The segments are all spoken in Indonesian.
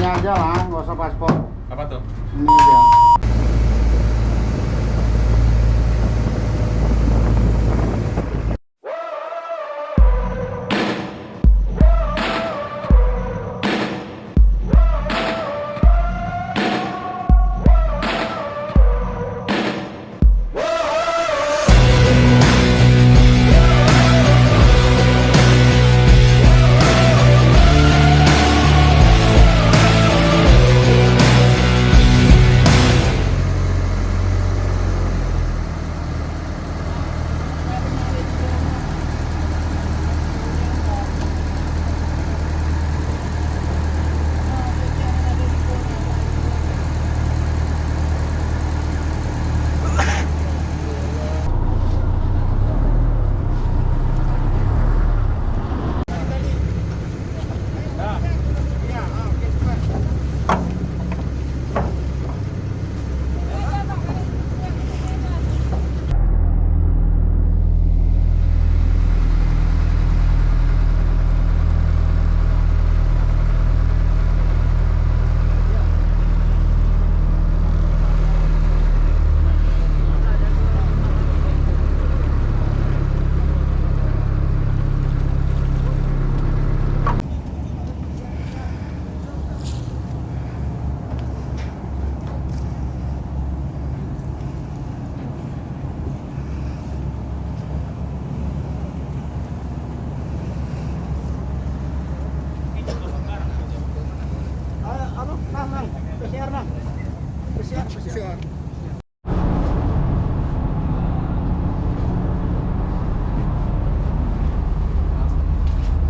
Ini aja lah, nggak usah paspor. Apa tuh? Ini aja.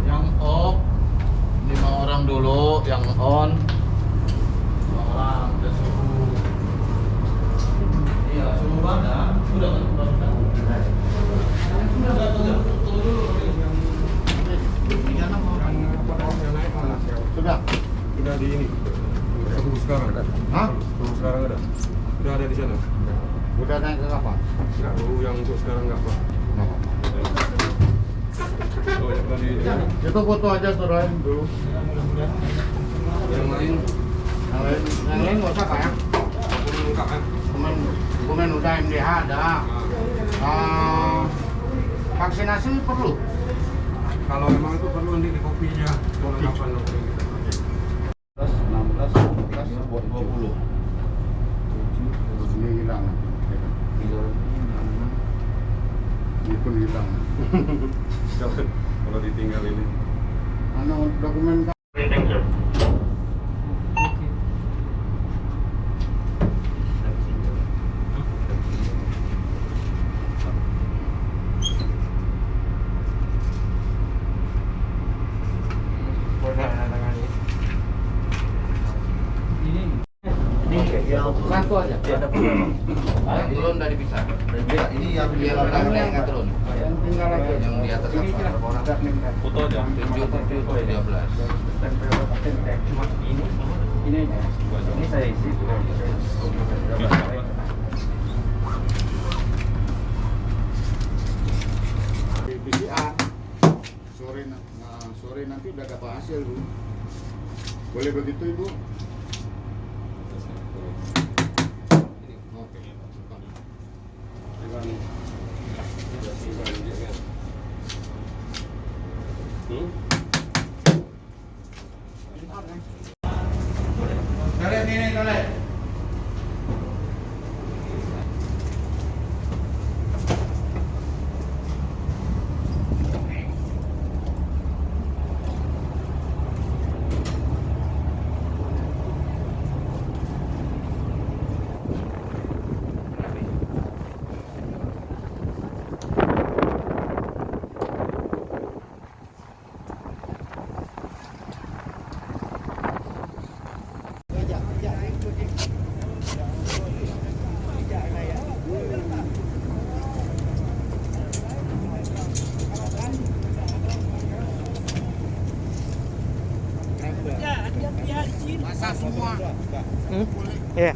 Yang off 5 orang dulu, yang on 2 orang, udah suhu. Iya, suhu badan udah kan? Sudah tunggu dulu. 36 orang. Sudah di ini. Suhu sekarang ada. Hah? Suhu sekarang ada. Sudah ada di sana. Udah naik ke kapal? Enggak, suhu yang untuk sekarang enggak, Pak. Oh, yang tadi Itu foto aja surain dulu. yang lain Yang lain nggak usah Pak ya? lengkap kan? Dokumen udah MDH ada. Vaksinasi perlu? Kalau memang itu perlu nanti di kopinya kelengkapan dokter kita. 16, 17, 20. Ini hilang. Ini pun hilang. Kalau ditinggal ini. Dokumen satu aja. Yang turun udah dipisah. Ini yang di atas yang nggak turun. Tinggal aja. Yang di atas berapa orang? Foto aja. 7, 13. Cuma ini aja. Ini saya isi. PCR sore nanti udah dapat hasil Bu. Boleh begitu Ibu? Oke. Kalian ini kalian. Masa semua. Iya.